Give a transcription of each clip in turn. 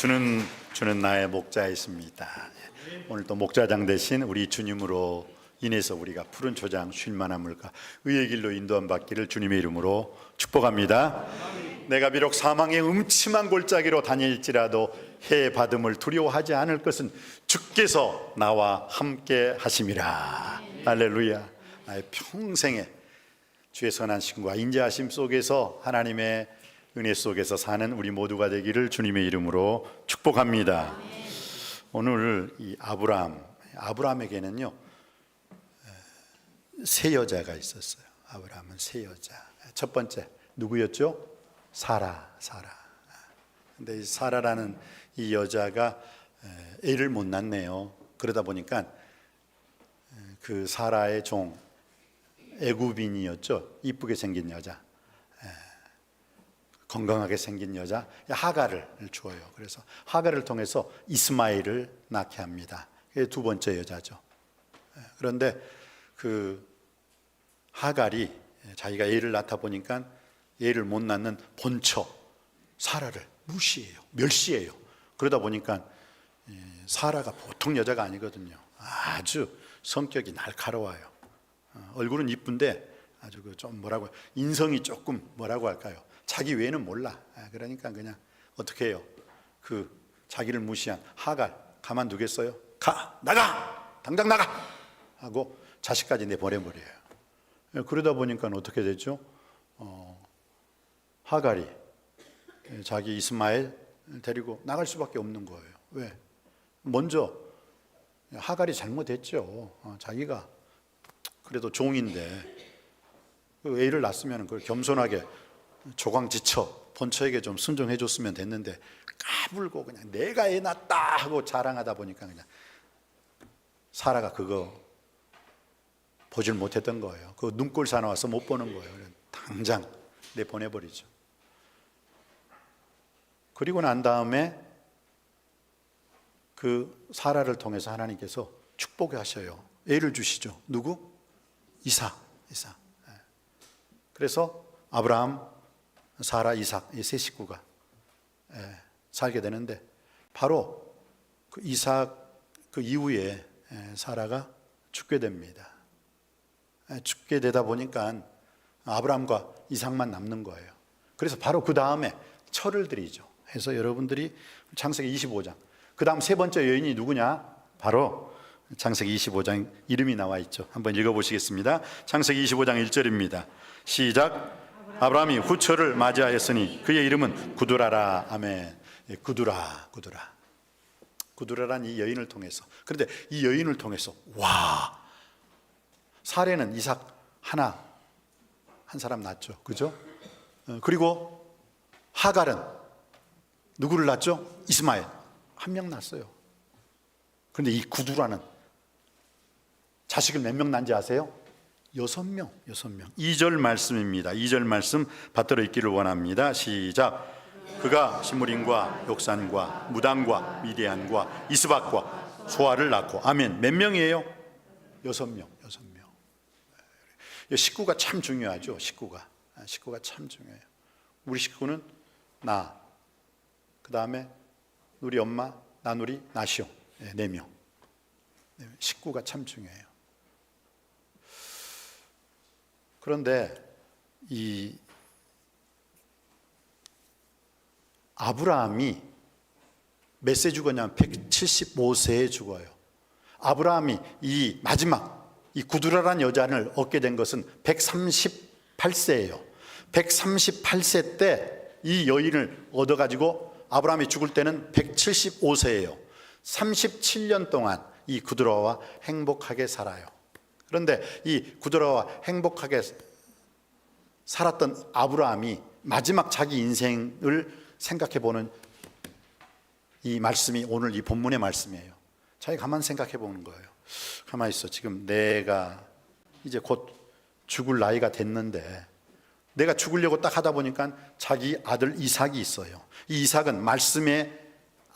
주는 나의 목자이십니다. 오늘 또 목자장 대신 우리 주님으로 인해서 우리가 푸른 초장 쉴 만한 물가 의의 길로 인도함 받기를 주님의 이름으로 축복합니다. 내가 비록 사망의 음침한 골짜기로 다닐지라도 해 받음을 두려워하지 않을 것은 주께서 나와 함께 하심이라. 할렐루야. 나의 평생에 주의 선한 신과 인자하심 속에서 하나님의 은혜 속에서 사는 우리 모두가 되기를 주님의 이름으로 축복합니다. 오늘 이 아브라함에게는요 세 여자가 있었어요. 아브라함은 세 여자. 첫 번째 누구였죠? 사라. 근데 이 사라라는 이 여자가 애를 못 낳네요. 그러다 보니까 그 사라의 종 애굽인이었죠. 이쁘게 생긴 여자, 건강하게 생긴 여자 하갈을 주어요. 그래서 하갈을 통해서 이스마엘을 낳게 합니다. 그게 두 번째 여자죠. 그런데 그 하갈이 자기가 애를 낳다 보니까 애를 못 낳는 본처 사라를 무시해요. 멸시해요. 그러다 보니까 사라가 보통 여자가 아니거든요. 아주 성격이 날카로워요. 얼굴은 이쁜데 아주 좀 뭐라고 인성이 조금 뭐라고 할까요? 자기 외에는 몰라. 그러니까 그냥 어떻게 해요? 그 자기를 무시한 하갈 가만두겠어요? 나가! 당장 나가! 하고 자식까지 내보내버려요. 그러다 보니까 어떻게 됐죠? 하갈이 자기 이스마엘 데리고 나갈 수밖에 없는 거예요. 왜? 먼저 하갈이 잘못했죠. 자기가 그래도 종인데 그 애를 낳았으면 그걸 겸손하게 조강지처 본처에게 좀 순종해 줬으면 됐는데 까불고 그냥 내가 애 낳았다 하고 자랑하다 보니까 그냥 사라가 그거 보질 못했던 거예요. 그 눈꼴 사나워서 못 보는 거예요. 당장 내보내버리죠. 그리고 난 다음에 그 사라를 통해서 하나님께서 축복해 하셔요. 애를 주시죠. 누구? 이삭. 그래서 아브라함, 사라, 이삭 이 세 식구가 살게 되는데 바로 그 이삭 그 이후에 사라가 죽게 됩니다. 죽게 되다 보니까 아브라함과 이삭만 남는 거예요. 그래서 바로 그 다음에 철을 드리죠. 해서 여러분들이 창세기 25장 그 다음 세 번째 여인이 누구냐? 바로 창세기 25장 이름이 나와 있죠. 한번 읽어보시겠습니다. 창세기 25장 1절입니다. 시작. 아브라함이 후처를 맞이하였으니 그의 이름은 구두라라. 아멘. 구두라란 이 여인을 통해서. 그런데 이 여인을 통해서 사례는 이삭 한 사람 낳죠. 그죠? 그리고 하갈은 누구를 낳죠? 이스마엘 한 명 낳았어요. 그런데 이 구두라는 자식을 몇 명 낳은지 아세요? 6명. 2절 말씀입니다. 2절 말씀 받들어 읽기를 원합니다. 시작. 그가 시므림과 욕산과 무당과 미디안과 이스박과 소아를 낳고. 아멘. 몇 명이에요? 6명. 식구가 참 중요하죠. 식구가 참 중요해요. 우리 식구는 나, 그 다음에 우리 엄마, 나누리, 나시오 4명. 식구가 참 중요해요. 그런데 이 아브라함이 몇 세 죽었냐면 175세에 죽어요. 아브라함이 이 마지막 이 구두라란 여자를 얻게 된 것은 138세예요. 138세 때 이 여인을 얻어가지고 아브라함이 죽을 때는 175세예요. 37년 동안 이 구두라와 행복하게 살아요. 그런데 이 구두라와 행복하게 살았던 아브라함이 마지막 자기 인생을 생각해 보는 이 말씀이 오늘 이 본문의 말씀이에요. 자기 가만 생각해 보는 거예요. 가만히 있어. 지금 내가 이제 곧 죽을 나이가 됐는데 내가 죽으려고 딱 하다 보니까 자기 아들 이삭이 있어요. 이 이삭은 말씀의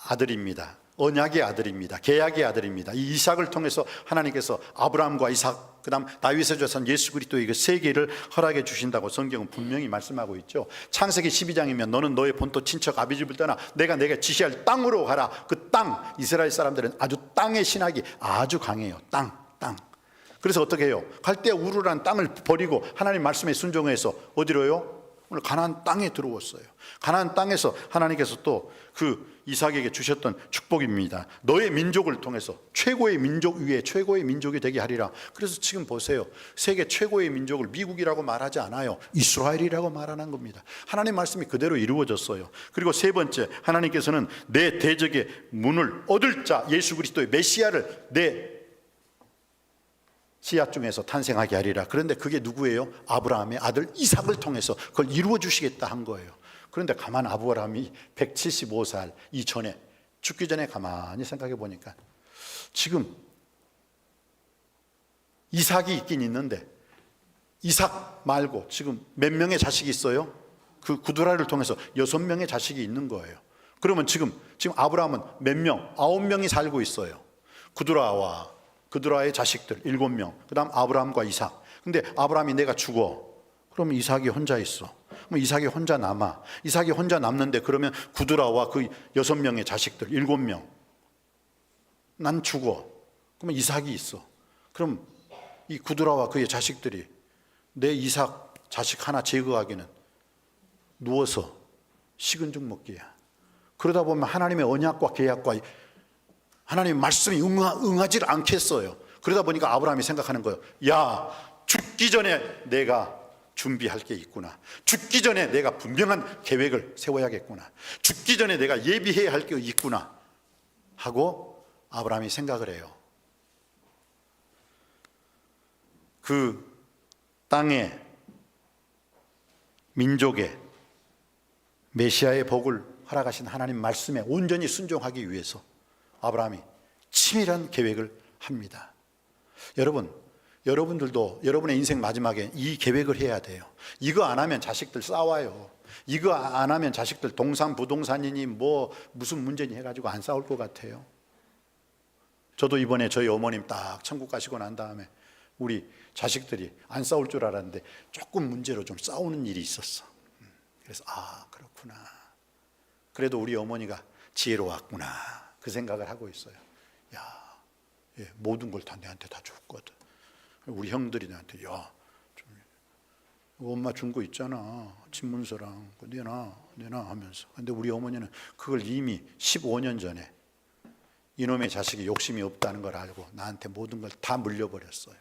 아들입니다. 언약의 아들입니다. 계약의 아들입니다. 이 이삭을 통해서 하나님께서 아브라함과 이삭 그다음 다윗의 자손 예수 그리스도에게 세계를 허락해 주신다고 성경은 분명히 말씀하고 있죠. 창세기 12장이면 너는 너의 본토 친척 아비집을 떠나 내가 지시할 땅으로 가라. 그 땅, 이스라엘 사람들은 아주 땅의 신학이 아주 강해요. 땅. 그래서 어떻게 해요? 갈대 우르란 땅을 버리고 하나님 말씀에 순종해서 어디로요? 오늘 가나안 땅에 들어왔어요. 가나안 땅에서 하나님께서 또 그 이삭에게 주셨던 축복입니다. 너의 민족을 통해서 최고의 민족 위에 최고의 민족이 되게 하리라. 그래서 지금 보세요. 세계 최고의 민족을 미국이라고 말하지 않아요. 이스라엘이라고 말하는 겁니다. 하나님 말씀이 그대로 이루어졌어요. 그리고 세 번째, 하나님께서는 내 대적의 문을 얻을 자 예수 그리스도의 메시아를 내 씨앗 중에서 탄생하게 하리라. 그런데 그게 누구예요? 아브라함의 아들 이삭을 통해서 그걸 이루어 주시겠다 한 거예요. 그런데 가만 아브라함이 175살 이전에 죽기 전에 가만히 생각해 보니까 지금 이삭이 있긴 있는데 이삭 말고 지금 몇 명의 자식이 있어요? 그 구두라를 통해서 6명의 자식이 있는 거예요. 그러면 지금 아브라함은 몇 명? 9명이 살고 있어요. 그두라의 자식들 7명, 그 다음 아브라함과 이삭. 근데 아브라함이 내가 죽어. 그러면 이삭이 혼자 있어. 그럼 이삭이 혼자 남아. 이삭이 혼자 남는데 그러면 구두라와 그 6명의 자식들 7명. 난 죽어. 그러면 이삭이 있어. 그럼 이 구두라와 그의 자식들이 내 이삭 자식 하나 제거하기는 누워서 식은 죽 먹기야. 그러다 보면 하나님의 언약과 계약과 하나님의 말씀이 응하지 않겠어요. 그러다 보니까 아브라함이 생각하는 거예요. 야, 죽기 전에 내가 준비할 게 있구나. 죽기 전에 내가 분명한 계획을 세워야겠구나. 죽기 전에 내가 예비해야 할 게 있구나 하고 아브라함이 생각을 해요. 그 땅의 민족의 메시아의 복을 허락하신 하나님 말씀에 온전히 순종하기 위해서 아브라함이 치밀한 계획을 합니다. 여러분들도 여러분의 인생 마지막에 이 계획을 해야 돼요. 이거 안 하면 자식들 싸워요. 이거 안 하면 자식들 부동산이니 무슨 문제니 해가지고 안 싸울 것 같아요. 저도 이번에 저희 어머님 딱 천국 가시고 난 다음에 우리 자식들이 안 싸울 줄 알았는데 조금 문제로 좀 싸우는 일이 있었어. 그래서 그렇구나. 그래도 우리 어머니가 지혜로웠구나. 그 생각을 하고 있어요. 모든 걸 다 내한테 다 줬거든. 우리 형들이 나한테 엄마 준 거 있잖아. 집문서랑 내놔 하면서. 근데 우리 어머니는 그걸 이미 15년 전에 이놈의 자식이 욕심이 없다는 걸 알고 나한테 모든 걸 다 물려버렸어요.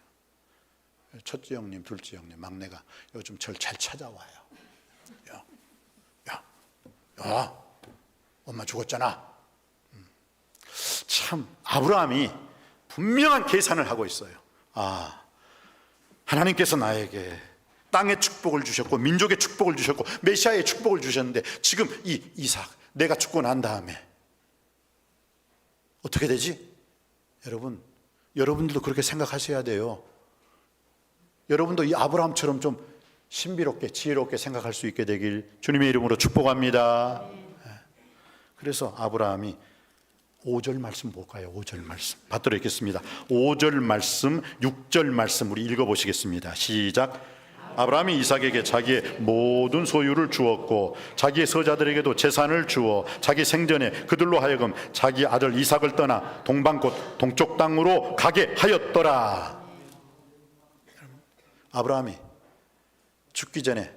첫째 형님, 둘째 형님, 막내가 요즘 절 잘 찾아와요. 야, 엄마 죽었잖아. 참 아브라함이 분명한 계산을 하고 있어요. 하나님께서 나에게 땅의 축복을 주셨고 민족의 축복을 주셨고 메시아의 축복을 주셨는데 지금 이 이삭 내가 죽고 난 다음에 어떻게 되지? 여러분들도 그렇게 생각하셔야 돼요. 여러분도 이 아브라함처럼 좀 신비롭게 지혜롭게 생각할 수 있게 되길 주님의 이름으로 축복합니다. 그래서 아브라함이 5절 말씀 볼까요? 5절 말씀 받도록 읽겠습니다. 5절 말씀, 6절 말씀 우리 읽어보시겠습니다. 시작. 아브라함이 이삭에게 자기의 모든 소유를 주었고 자기의 서자들에게도 재산을 주어 자기 생전에 그들로 하여금 자기 아들 이삭을 떠나 동방꽃 동쪽 땅으로 가게 하였더라. 아브라함이 죽기 전에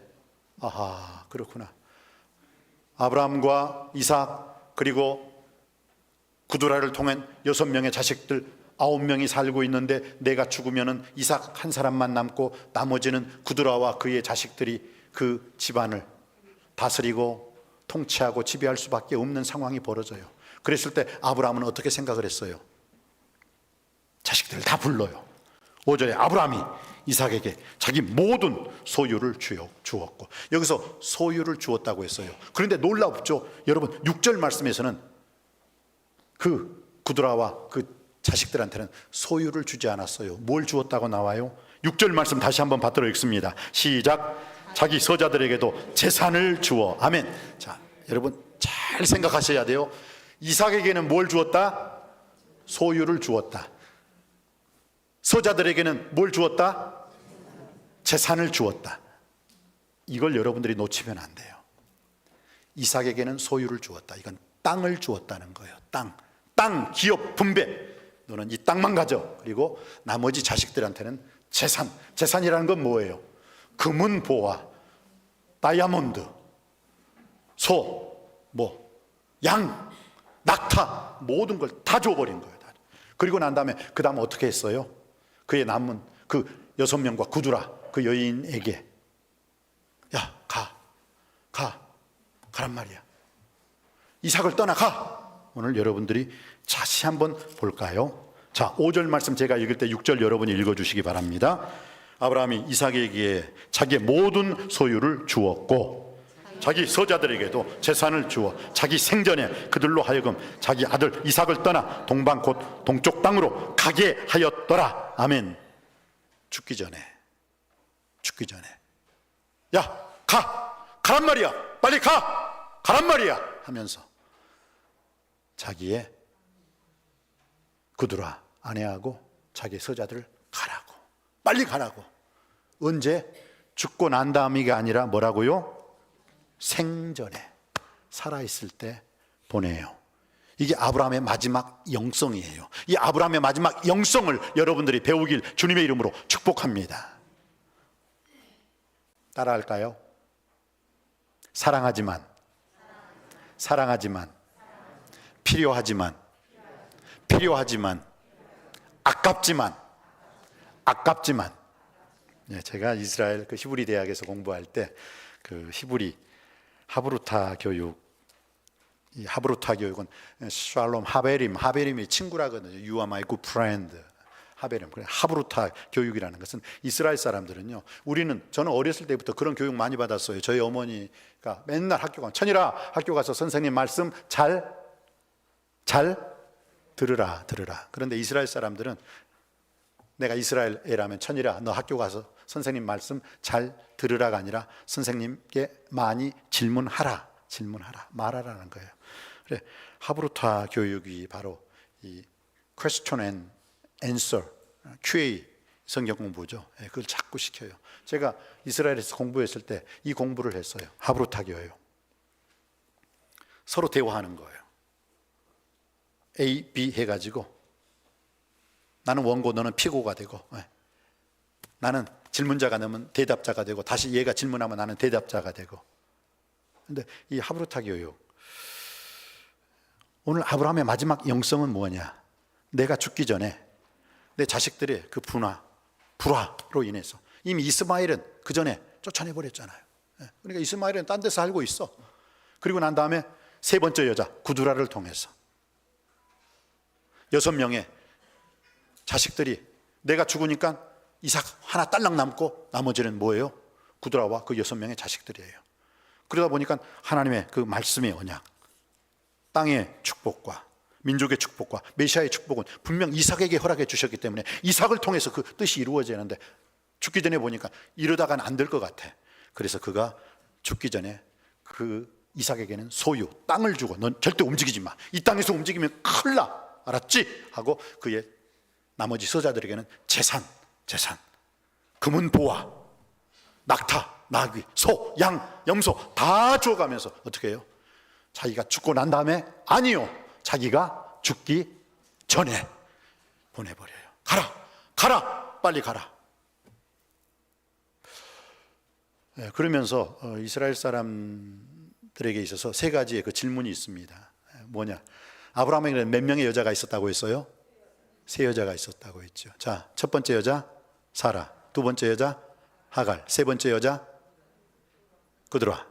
그렇구나. 아브라함과 이삭 그리고 구두라를 통한 6명의 자식들 9명이 살고 있는데 내가 죽으면은 이삭 한 사람만 남고 나머지는 구두라와 그의 자식들이 그 집안을 다스리고 통치하고 지배할 수밖에 없는 상황이 벌어져요. 그랬을 때 아브라함은 어떻게 생각을 했어요? 자식들을 다 불러요. 5절에 아브라함이 이삭에게 자기 모든 소유를 주었고, 여기서 소유를 주었다고 했어요. 그런데 놀랍죠? 여러분 6절 말씀에서는 그 구두라와 그 자식들한테는 소유를 주지 않았어요. 뭘 주었다고 나와요? 6절 말씀 다시 한번 받도록 읽습니다. 시작. 자기 서자들에게도 재산을 주어. 아멘. 자, 여러분 잘 생각하셔야 돼요. 이삭에게는 뭘 주었다? 소유를 주었다. 서자들에게는 뭘 주었다? 재산을 주었다. 이걸 여러분들이 놓치면 안 돼요. 이삭에게는 소유를 주었다. 이건 땅을 주었다는 거예요. 땅 기업 분배. 너는 이 땅만 가져. 그리고 나머지 자식들한테는 재산이라는 건 뭐예요? 금은 보화, 다이아몬드, 양, 낙타, 모든 걸 다 줘버린 거예요. 그리고 난 다음에 그 다음 어떻게 했어요? 그의 남은 그 6명과 구두라 그 여인에게 야, 가란 말이야. 이삭을 떠나가. 오늘 여러분들이 다시 한번 볼까요? 자, 5절 말씀 제가 읽을 때 6절 여러분이 읽어주시기 바랍니다. 아브라함이 이삭에게 자기의 모든 소유를 주었고 자기 서자들에게도 재산을 주어 자기 생전에 그들로 하여금 자기 아들 이삭을 떠나 동방 곧 동쪽 땅으로 가게 하였더라. 아멘. 죽기 전에 야, 가란 말이야. 빨리 가란 말이야 하면서 자기의 구두라 아내하고 자기 서자들 가라고, 빨리 가라고. 언제? 죽고 난 다음이가 아니라 뭐라고요? 생전에 살아있을 때 보내요. 이게 아브라함의 마지막 영성이에요. 이 아브라함의 마지막 영성을 여러분들이 배우길 주님의 이름으로 축복합니다. 따라할까요? 사랑하지만 필요하지만 아깝지만 제가 이스라엘 그 히브리 대학에서 공부할 때 그 히브리 하브루타 교육, 이 하브루타 교육은 샬롬 하베림이 친구라거든요. You are my good friend. 하베림. 하브루타 교육이라는 것은 이스라엘 사람들은요, 저는 어렸을 때부터 그런 교육 많이 받았어요. 저희 어머니가 맨날 천일아 학교 가서 선생님 말씀 잘 들으라. 그런데 이스라엘 사람들은 내가 이스라엘 애라면 천일아 너 학교 가서 선생님 말씀 잘 들으라가 아니라 선생님께 많이 질문하라 말하라는 거예요. 그래, 하브루타 교육이 바로 이 question and answer, QA 성경 공부죠. 그걸 자꾸 시켜요. 제가 이스라엘에서 공부했을 때 이 공부를 했어요. 하브루타 교육. 서로 대화하는 거예요. A, B 해가지고 나는 원고 너는 피고가 되고, 나는 질문자가 되면 대답자가 되고, 다시 얘가 질문하면 나는 대답자가 되고. 근데 이 하브루타 교육, 오늘 아브라함의 마지막 영성은 뭐냐? 내가 죽기 전에 내 자식들의 그 불화로 인해서 이미 이스마엘은 그 전에 쫓아내버렸잖아요. 그러니까 이스마엘은 딴 데서 살고 있어. 그리고 난 다음에 세 번째 여자 구두라를 통해서 6명의 자식들이 내가 죽으니까 이삭 하나 딸랑 남고 나머지는 뭐예요? 구두라와 그 6명의 자식들이에요. 그러다 보니까 하나님의 그 말씀의 언약, 땅의 축복과 민족의 축복과 메시아의 축복은 분명 이삭에게 허락해 주셨기 때문에 이삭을 통해서 그 뜻이 이루어지는데, 죽기 전에 보니까 이러다가는 안 될 것 같아. 그래서 그가 죽기 전에 그 이삭에게는 소유, 땅을 주고 넌 절대 움직이지 마. 이 땅에서 움직이면 큰일 나. 알았지? 하고 그의 나머지 서자들에게는 재산, 금은 보화, 낙타, 나귀, 소, 양, 염소 다 주어가면서 어떻게 해요? 자기가 죽고 난 다음에 아니요, 자기가 죽기 전에 보내버려요. 가라, 빨리 가라. 그러면서 이스라엘 사람들에게 있어서 세 가지의 그 질문이 있습니다. 뭐냐? 아브라함에게는 몇 명의 여자가 있었다고 했어요? 3여자가 있었다고 했죠. 자, 첫 번째 여자 사라, 두 번째 여자 하갈, 세 번째 여자 그드라.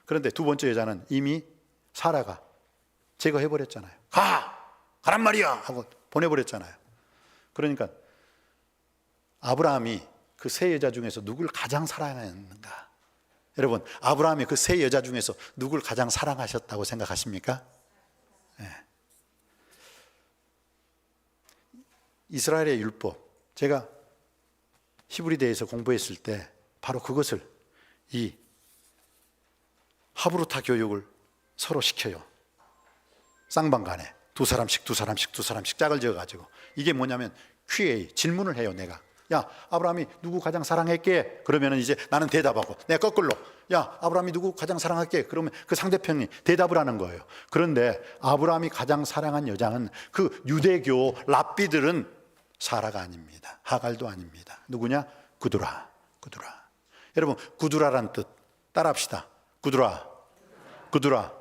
그런데 두 번째 여자는 이미 사라가 제거해버렸잖아요. 가란 말이야 하고 보내버렸잖아요. 그러니까 아브라함이 그 세 여자 중에서 누굴 가장 사랑했는가? 여러분, 아브라함이 그 세 여자 중에서 누굴 가장 사랑하셨다고 생각하십니까? 이스라엘의 율법, 제가 히브리대에서 공부했을 때 바로 그것을, 이 하브루타 교육을 서로 시켜요. 쌍방간에 두 사람씩 짝을 지어가지고. 이게 뭐냐면 QA 질문을 해요. 내가 야 아브라함이 누구 가장 사랑했게? 그러면 이제 나는 대답하고, 내가 거꾸로 야 아브라함이 누구 가장 사랑했게? 그러면 그 상대편이 대답을 하는 거예요. 그런데 아브라함이 가장 사랑한 여자는 그 유대교 랍비들은 사라가 아닙니다. 하갈도 아닙니다. 누구냐? 구두라. 구두라. 여러분 구두라란 뜻 따라합시다. 구두라. 구두라.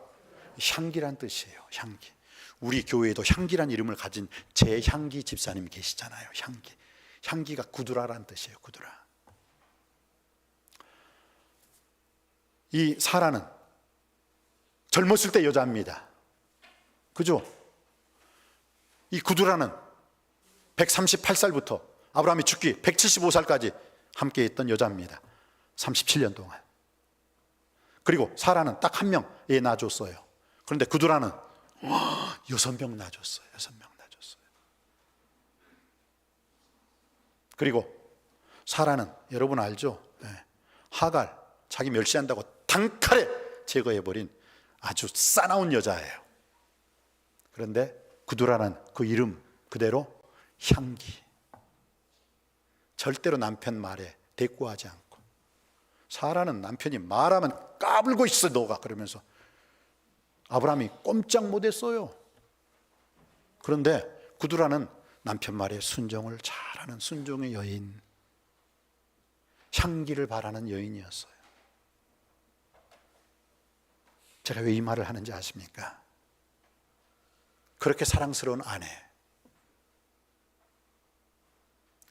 향기란 뜻이에요. 향기. 우리 교회에도 향기란 이름을 가진 제향기 집사님 계시잖아요. 향기. 향기가 구두라란 뜻이에요. 구두라. 이 사라는 젊었을 때 여자입니다. 그죠? 이 구두라는 138살부터 아브라함이 죽기 175살까지 함께 있던 여자입니다. 37년 동안. 그리고 사라는 딱 한 명 애 낳아줬어요. 그런데 구두라는 6명 낳아줬어요. 6명 낳아줬어요. 그리고 사라는 여러분 알죠? 네. 하갈 자기 멸시한다고 단칼에 제거해버린 아주 싸나운 여자예요. 그런데 구두라는 그 이름 그대로 향기. 절대로 남편 말에 대꾸하지 않고. 사라는 남편이 말하면 까불고 있어 너가 그러면서 아브라함이 꼼짝 못했어요. 그런데 구두라는 남편 말에 순종을 잘하는 순종의 여인, 향기를 바라는 여인이었어요. 제가 왜 이 말을 하는지 아십니까? 그렇게 사랑스러운 아내,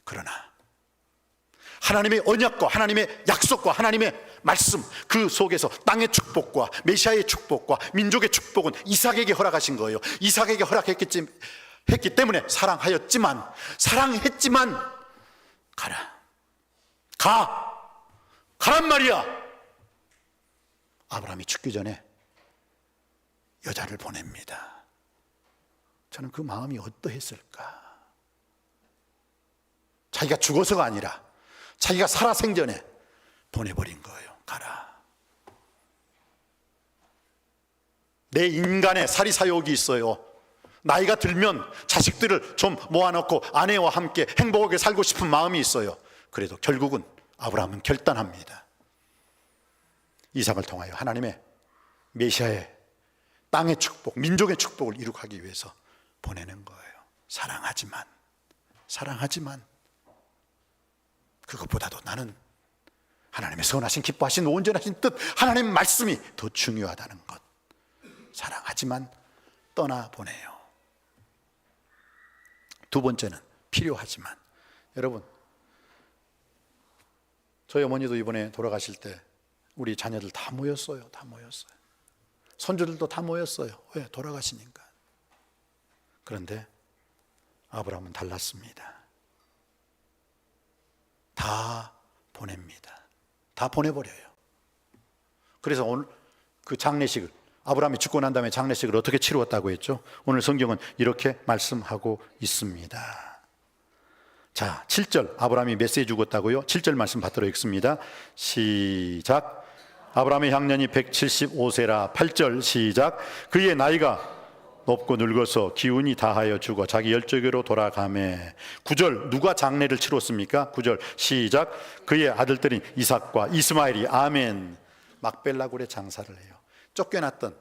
그러나 하나님의 언약과 하나님의 약속과 하나님의 말씀 그 속에서 땅의 축복과 메시아의 축복과 민족의 축복은 이삭에게 허락하신 거예요. 이삭에게 허락했기 때문에 사랑했지만 가란 말이야. 아브라함이 죽기 전에 여자를 보냅니다. 저는 그 마음이 어떠했을까? 자기가 죽어서가 아니라 자기가 살아생전에 보내버린 거예요. 가라. 내 인간의 사리사욕이 있어요. 나이가 들면 자식들을 좀 모아놓고 아내와 함께 행복하게 살고 싶은 마음이 있어요. 그래도 결국은 아브라함은 결단합니다. 이삭을 통하여 하나님의 메시아의 땅의 축복, 민족의 축복을 이룩하기 위해서 보내는 거예요. 사랑하지만 그것보다도 나는 하나님의 선하신 기뻐하신 온전하신 뜻 하나님 말씀이 더 중요하다는 것. 사랑하지만 떠나보내요. 두 번째는 필요하지만. 여러분 저희 어머니도 이번에 돌아가실 때 우리 자녀들 다 모였어요. 손주들도 다 모였어요. 왜? 돌아가시니까. 그런데 아브라함은 달랐습니다. 다 보냅니다. 다 보내버려요. 그래서 오늘 그 장례식을 아브라함이 죽고 난 다음에 장례식을 어떻게 치루었다고 했죠? 오늘 성경은 이렇게 말씀하고 있습니다. 자, 7절 아브라함이 몇 세에 죽었다고요? 7절 말씀 받도록 읽습니다. 시작. 아브라함의 향년이 175세라. 8절 시작. 그의 나이가 높고 늙어서 기운이 다하여 죽어 자기 열조교로 돌아가매. 9절 누가 장례를 치렀습니까? 9절 시작. 그의 아들들인 이삭과 이스마엘이 아멘 막벨라굴에 장사를 해요. 쫓겨났던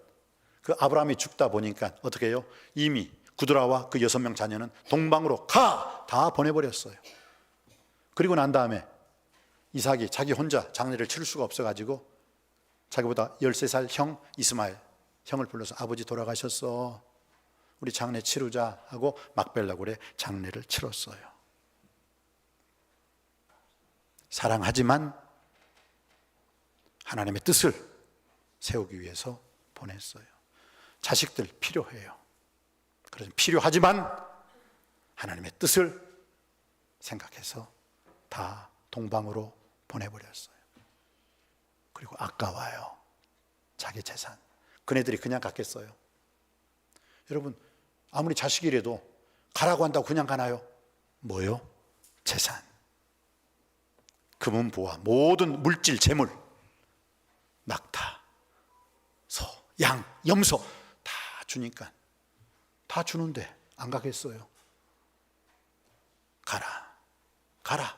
그 아브라함이 죽다 보니까 어떻게 해요? 이미 구드라와 그 6명 자녀는 동방으로 다 보내버렸어요. 그리고 난 다음에 이삭이 자기 혼자 장례를 치를 수가 없어가지고 자기보다 13살 형 이스마엘 형을 불러서 아버지 돌아가셨어, 우리 장례 치르자 하고 막벨라굴에 장례를 치렀어요. 사랑하지만 하나님의 뜻을 세우기 위해서 보냈어요. 자식들 필요해요. 그래서 필요하지만 하나님의 뜻을 생각해서 다 동방으로 보내버렸어요. 그리고 아까워요. 자기 재산. 그네들이 그냥 갔겠어요? 여러분 아무리 자식이라도 가라고 한다고 그냥 가나요? 뭐요? 재산, 금은 부와 모든 물질 재물, 낙타, 소, 양, 염소 다 주니까 다 주는데 안 가겠어요? 가라.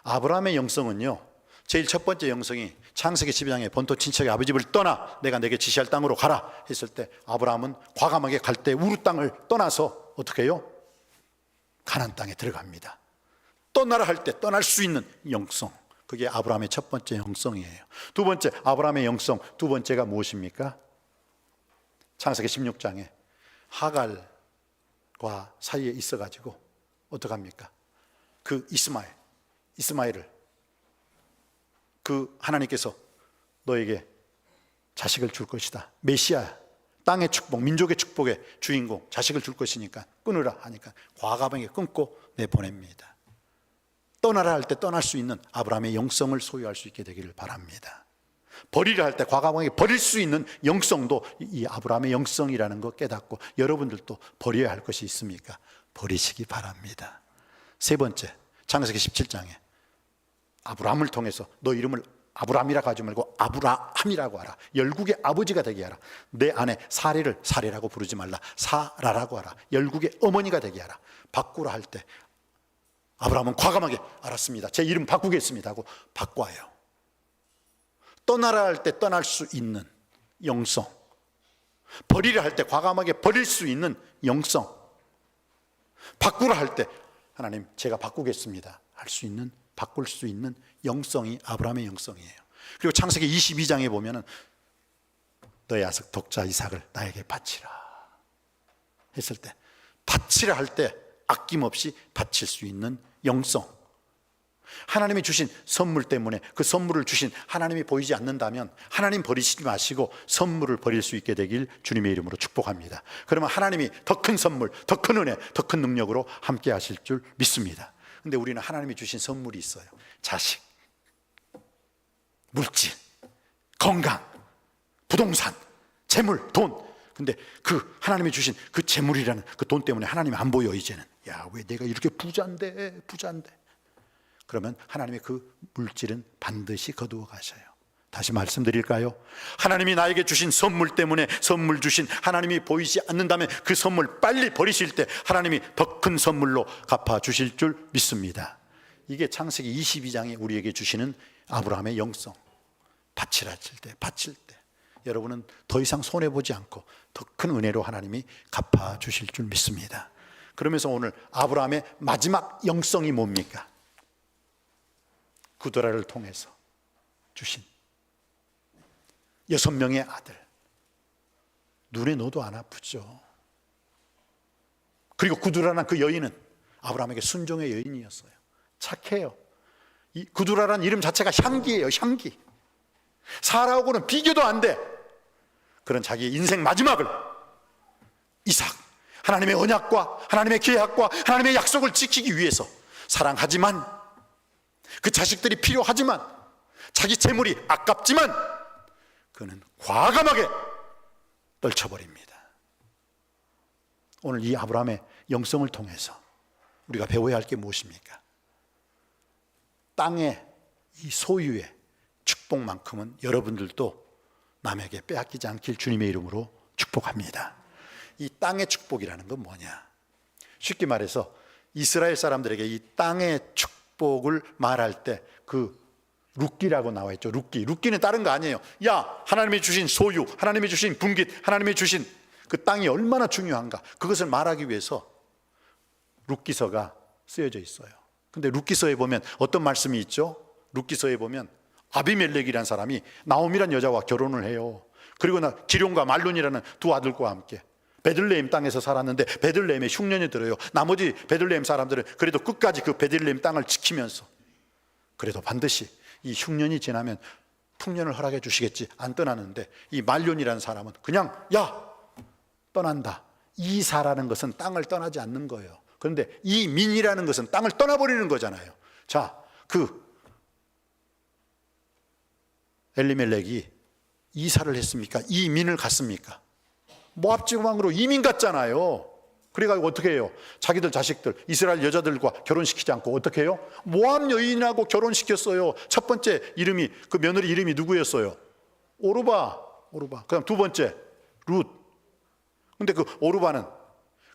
아브라함의 영성은요, 제일 첫 번째 영성이 창세기 12장에 본토 친척의 아버지 집을 떠나 내가 내게 지시할 땅으로 가라 했을 때, 아브라함은 과감하게 갈 때 우루 땅을 떠나서 어떻게 해요? 가나안 땅에 들어갑니다. 떠나라 할 때 떠날 수 있는 영성, 그게 아브라함의 첫 번째 영성이에요. 두 번째, 아브라함의 영성 두 번째가 무엇입니까? 창세기 16장에 하갈과 사이에 있어가지고 어떡합니까? 그 이스마엘을 그 하나님께서 너에게 자식을 줄 것이다, 메시아, 땅의 축복, 민족의 축복의 주인공, 자식을 줄 것이니까 끊으라 하니까 과감하게 끊고 내보냅니다. 떠나라 할 때 떠날 수 있는 아브라함의 영성을 소유할 수 있게 되기를 바랍니다. 버리라 할 때 과감하게 버릴 수 있는 영성도 이 아브라함의 영성이라는 거 깨닫고, 여러분들도 버려야 할 것이 있습니까? 버리시기 바랍니다. 세 번째, 창세기 17장에 아브라함을 통해서 너 이름을 아브라함이라고 하지 말고 아브라함이라고 하라, 열국의 아버지가 되게 하라, 내 아내 사례를 사례라고 부르지 말라, 사라라고 하라, 열국의 어머니가 되게 하라. 바꾸라 할 때 아브라함은 과감하게 알았습니다, 제 이름 바꾸겠습니다 하고 바꿔요. 떠나라 할 때 떠날 수 있는 영성, 버리라 할 때 과감하게 버릴 수 있는 영성, 바꾸라 할 때 하나님 제가 바꾸겠습니다 할 수 있는, 바꿀 수 있는 영성이 아브라함의 영성이에요. 그리고 창세기 22장에 보면은 너의 아석 독자 이삭을 나에게 바치라 했을 때, 바치라 할 때 아낌없이 바칠 수 있는 영성, 하나님이 주신 선물 때문에 그 선물을 주신 하나님이 보이지 않는다면 하나님 버리시지 마시고 선물을 버릴 수 있게 되길 주님의 이름으로 축복합니다. 그러면 하나님이 더 큰 선물, 더 큰 은혜, 더 큰 능력으로 함께 하실 줄 믿습니다. 근데 우리는 하나님이 주신 선물이 있어요. 자식, 물질, 건강, 부동산, 재물, 돈. 근데 그 하나님이 주신 그 재물이라는 그 돈 때문에 하나님이 안 보여. 이제는 야, 왜 내가 이렇게 부자인데. 그러면 하나님의 그 물질은 반드시 거두어 가셔요. 다시 말씀드릴까요? 하나님이 나에게 주신 선물 때문에, 선물 주신 하나님이 보이지 않는다면 그 선물 빨리 버리실 때 하나님이 더 큰 선물로 갚아 주실 줄 믿습니다. 이게 창세기 22장에 우리에게 주시는 아브라함의 영성. 바치라 바칠 때 여러분은 더 이상 손해보지 않고 더 큰 은혜로 하나님이 갚아 주실 줄 믿습니다. 그러면서 오늘 아브라함의 마지막 영성이 뭡니까? 구두라를 통해서 주신 6명의 아들. 눈에 넣어도 안 아프죠. 그리고 구두라란 그 여인은 아브라함에게 순종의 여인이었어요. 착해요. 이 구두라란 이름 자체가 향기예요. 향기. 사라하고는 비교도 안 돼. 그런 자기의 인생 마지막을 이삭, 하나님의 언약과 하나님의 계약과 하나님의 약속을 지키기 위해서 사랑하지만, 그 자식들이 필요하지만, 자기 재물이 아깝지만 그는 과감하게 떨쳐버립니다. 오늘 이 아브라함의 영성을 통해서 우리가 배워야 할 게 무엇입니까? 땅의 이 소유의 축복만큼은 여러분들도 남에게 빼앗기지 않길 주님의 이름으로 축복합니다. 이 땅의 축복이라는 건 뭐냐? 쉽게 말해서 이스라엘 사람들에게 이 땅의 축복을 말할 때 그 룻기라고 나와 있죠. 룻기는 다른 거 아니에요. 야, 하나님이 주신 소유, 하나님이 주신 분깃, 하나님이 주신 그 땅이 얼마나 중요한가, 그것을 말하기 위해서 룻기서가 쓰여져 있어요. 근데 룻기서에 보면 어떤 말씀이 있죠? 룻기서에 보면 아비멜렉이라는 사람이 나옴이라는 여자와 결혼을 해요. 그리고 기런과 말론이라는 두 아들과 함께 베들레헴 땅에서 살았는데 베들레헴에 흉년이 들어요. 나머지 베들레헴 사람들은 그래도 끝까지 그 베들레헴 땅을 지키면서 그래도 반드시 이 흉년이 지나면 풍년을 허락해 주시겠지, 안 떠나는데 이 말론이라는 사람은 그냥 야, 떠난다. 이사라는 것은 땅을 떠나지 않는 거예요. 그런데 이 민이라는 것은 땅을 떠나버리는 거잖아요. 자, 그 엘리멜렉이 이사를 했습니까? 이민을 갔습니까? 모압 지방으로 이민 갔잖아요. 그래가지고 어떻게 해요? 자기들 자식들 이스라엘 여자들과 결혼시키지 않고 어떻게 해요? 모압 여인하고 결혼시켰어요. 첫 번째 이름이, 그 며느리 이름이 누구였어요? 오르바. 그다음 두 번째 룻. 근데 그 오르바는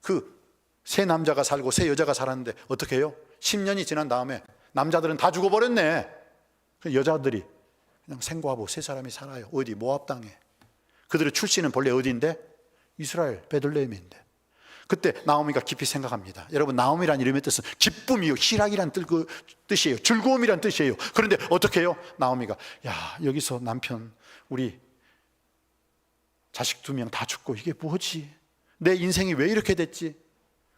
그 세 남자가 살고 세 여자가 살았는데 어떻게 해요? 10년이 지난 다음에 남자들은 다 죽어버렸네. 여자들이 그냥 생과부 세 사람이 살아요. 어디? 모압 땅에. 그들의 출신은 본래 어디인데? 이스라엘 베들레헴인데. 그때 나오미가 깊이 생각합니다. 여러분, 나오미란 이름의 뜻은 기쁨이요, 희락이란 뜻이에요. 즐거움이란 뜻이에요. 그런데 어떻게 해요? 나오미가, 야, 여기서 남편, 우리 자식 2명 다 죽고 이게 뭐지? 내 인생이 왜 이렇게 됐지?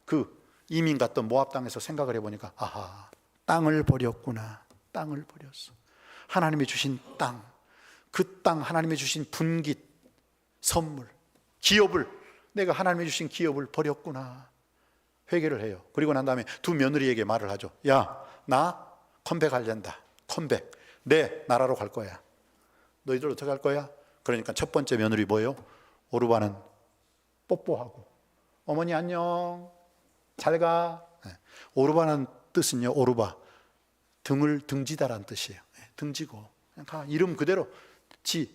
그 이민 갔던 모압 땅에서 생각을 해보니까, 아하, 땅을 버렸구나. 땅을 버렸어. 하나님이 주신 땅, 그 땅, 하나님이 주신 분깃, 선물, 기업을, 내가 하나님이 주신 기업을 버렸구나. 회개를 해요. 그리고 난 다음에 두 며느리에게 말을 하죠. 야, 나 컴백하려다. 컴백. 내 나라로 갈 거야. 너희들 어떻게 할 거야? 그러니까 첫 번째 며느리 뭐예요? 오르바는 뽀뽀하고, 어머니 안녕, 잘 가. 오르바는 뜻은요, 오르바, 등을 등지다라는 뜻이에요. 등지고 그냥 가. 이름 그대로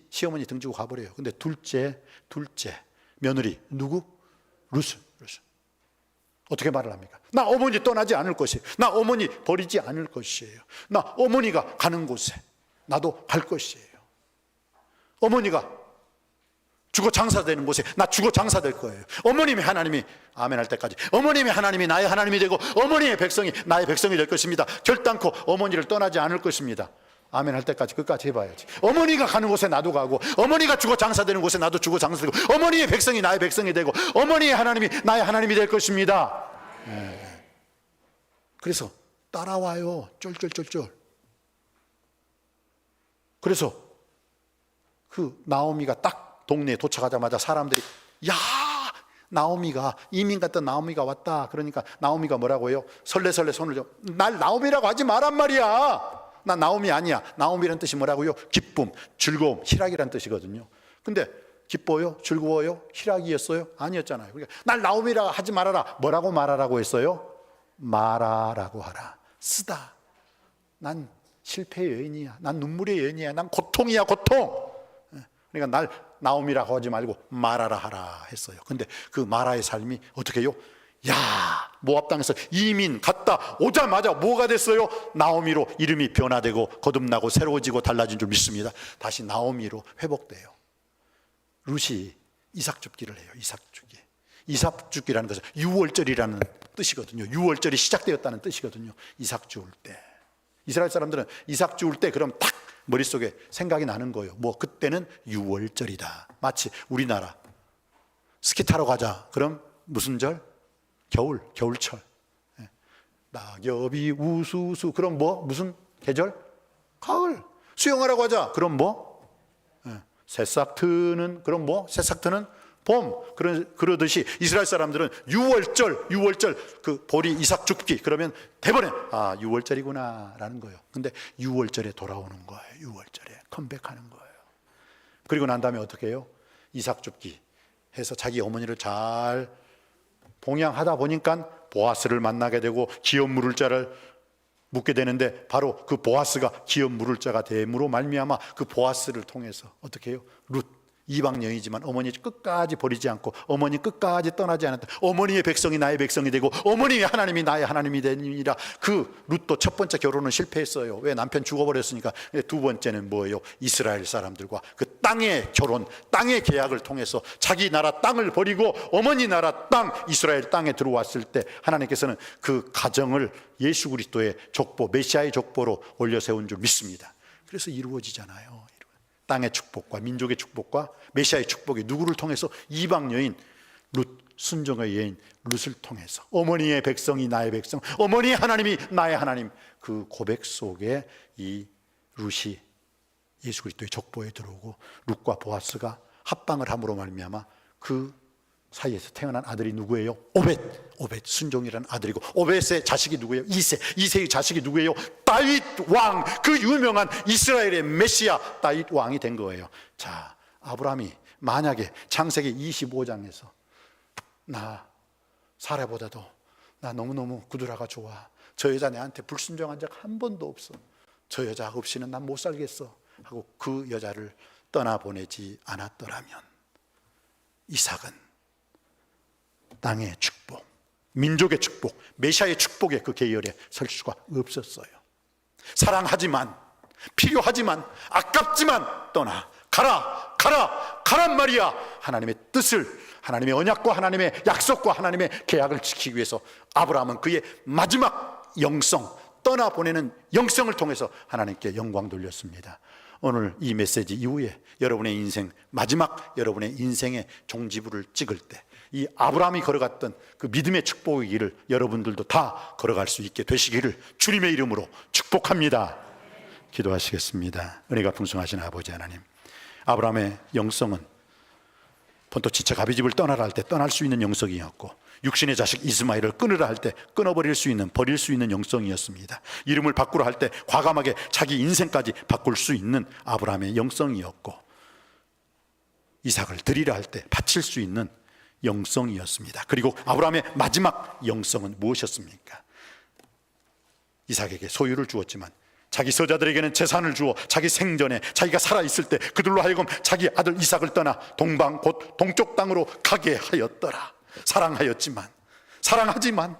시어머니 등지고 가버려요. 근데 둘째 며느리 누구? 루스. 어떻게 말을 합니까? 나 어머니 떠나지 않을 것이에요. 나 어머니 버리지 않을 것이에요. 나 어머니가 가는 곳에 나도 갈 것이에요. 어머니가 죽어 장사되는 곳에 나 죽어 장사될 거예요. 어머님이 하나님이 아멘 할 때까지, 어머님이 하나님이 나의 하나님이 되고 어머니의 백성이 나의 백성이 될 것입니다. 결단코 어머니를 떠나지 않을 것입니다. 아멘 할 때까지 끝까지 해봐야지. 어머니가 가는 곳에 나도 가고, 어머니가 죽어 장사되는 곳에 나도 죽어 장사되고, 어머니의 백성이 나의 백성이 되고, 어머니의 하나님이 나의 하나님이 될 것입니다. 그래서 따라와요. 쫄쫄쫄쫄. 그래서 그 나오미가 딱 동네에 도착하자마자 사람들이, 야, 나오미가, 이민 갔던 나오미가 왔다. 그러니까 나오미가 뭐라고 해요? 설레설레 손을 좀, 날 나오미라고 하지 말란 말이야. 나 나오미 아니야. 나오미라는 뜻이 뭐라고요? 기쁨, 즐거움, 희락이란 뜻이거든요. 근데 기뻐요? 즐거워요? 희락이었어요? 아니었잖아요. 그러니까 날 나오미라고 하지 말아라. 뭐라고 말하라고 했어요? 말하라고 하라. 쓰다. 난 실패의 여인이야. 난 눈물의 여인이야. 난 고통이야, 고통. 그러니까 날 나오미라고 하지 말고 마라라 하라 했어요. 근데 그 마라의 삶이 어떻게 해요? 야, 모압 땅에서 이민 갔다 오자마자 뭐가 됐어요? 나오미로 이름이 변화되고 거듭나고 새로워지고 달라진 줄 믿습니다. 다시 나오미로 회복돼요. 룻이 이삭 줍기를 해요. 이삭 주기. 이삭 줍기라는 것은 유월절이라는 뜻이거든요. 유월절이 시작되었다는 뜻이거든요. 이삭 주울 때. 이스라엘 사람들은 이삭 주울 때 그럼 딱 머릿속에 생각이 나는 거예요. 뭐 그때는 유월절이다. 마치 우리나라 스키 타러 가자. 그럼 무슨 절? 겨울철. 낙엽이 우수수. 그럼 뭐? 무슨 계절? 가을. 수영하라고 하자. 그럼 뭐? 새싹 트는. 그럼 뭐? 새싹 트는 봄. 그러듯이 이스라엘 사람들은 유월절 그 보리 이삭 줍기 그러면 대번에 아, 유월절이구나 라는 거예요. 근데 유월절에 돌아오는 거예요. 유월절에 컴백하는 거예요. 그리고 난 다음에 어떻게 해요? 이삭 줍기 해서 자기 어머니를 잘 봉양하다 보니까 보아스를 만나게 되고 기업 물을 자를 묻게 되는데, 바로 그 보아스가 기업 물을 자가 됨으로 말미암아 그 보아스를 통해서 어떻게 해요? 룻, 이방 여인이지만 어머니 끝까지 버리지 않고 어머니 끝까지 떠나지 않았다. 어머니의 백성이 나의 백성이 되고 어머니의 하나님이 나의 하나님이 되니라. 그 룻도 첫 번째 결혼은 실패했어요. 왜? 남편 죽어버렸으니까. 두 번째는 뭐예요? 이스라엘 사람들과 그 땅의 결혼, 땅의 계약을 통해서 자기 나라 땅을 버리고 어머니 나라 땅 이스라엘 땅에 들어왔을 때 하나님께서는 그 가정을 예수 그리스도의 족보, 메시아의 족보로 올려세운 줄 믿습니다. 그래서 이루어지잖아요. 땅의 축복과 민족의 축복과 메시아의 축복이 누구를 통해서? 이방 여인 룻, 순종의 여인 룻을 통해서 어머니의 백성이 나의 백성, 어머니의 하나님이 나의 하나님, 그 고백 속에 이 룻이 예수 그리스도의 족보에 들어오고 룻과 보아스가 합방을 함으로 말미암아 그 사이에서 태어난 아들이 누구예요? 오벳 순종이라는 아들이고, 오벳의 자식이 누구예요? 이세의 자식이 누구예요? 다윗 왕, 그 유명한 이스라엘의 메시아 다윗 왕이 된 거예요. 자, 아브라함이 만약에 창세기 25장에서 나 사라보다도 나 너무너무 구두라가 좋아, 저 여자 내한테 불순종한 적 한 번도 없어, 저 여자 없이는 난 못 살겠어 하고 그 여자를 떠나보내지 않았더라면 이삭은 땅의 축복, 민족의 축복, 메시아의 축복의 그 계열에 설 수가 없었어요. 사랑하지만, 필요하지만, 아깝지만 떠나 가란 말이야. 하나님의 뜻을, 하나님의 언약과 하나님의 약속과 하나님의 계약을 지키기 위해서 아브라함은 그의 마지막 영성, 떠나보내는 영성을 통해서 하나님께 영광 돌렸습니다. 오늘 이 메시지 이후에 여러분의 인생, 마지막 여러분의 인생의 종지부를 찍을 때 이 아브라함이 걸어갔던 그 믿음의 축복의 길을 여러분들도 다 걸어갈 수 있게 되시기를 주님의 이름으로 축복합니다. 기도하시겠습니다. 은혜가 풍성하신 아버지 하나님, 아브라함의 영성은 본토 지척 아비집을 떠나라 할 때 떠날 수 있는 영성이었고, 육신의 자식 이스마엘을 끊으라 할 때 끊어버릴 수 있는, 버릴 수 있는 영성이었습니다. 이름을 바꾸라 할 때 과감하게 자기 인생까지 바꿀 수 있는 아브라함의 영성이었고, 이삭을 드리라 할 때 바칠 수 있는 영성이었습니다. 그리고 아브라함의 마지막 영성은 무엇이었습니까? 이삭에게 소유를 주었지만 자기 서자들에게는 재산을 주어 자기 생전에 자기가 살아있을 때 그들로 하여금 자기 아들 이삭을 떠나 동방 곧 동쪽 땅으로 가게 하였더라. 사랑하지만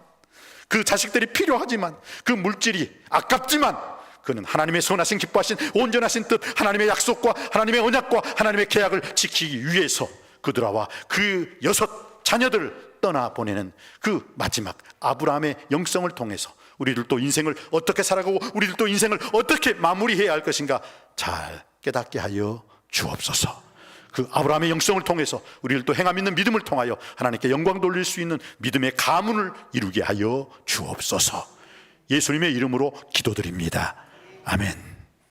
그 자식들이 필요하지만 그 물질이 아깝지만 그는 하나님의 선하신 기뻐하신 온전하신 뜻, 하나님의 약속과 하나님의 언약과 하나님의 계약을 지키기 위해서 그들아와 그 6 자녀들을 떠나보내는 그 마지막 아브라함의 영성을 통해서 우리들도 인생을 어떻게 살아가고 우리들도 인생을 어떻게 마무리해야 할 것인가 잘 깨닫게 하여 주옵소서. 그 아브라함의 영성을 통해서 우리들도 행함 있는 믿음을 통하여 하나님께 영광 돌릴 수 있는 믿음의 가문을 이루게 하여 주옵소서. 예수님의 이름으로 기도드립니다. 아멘.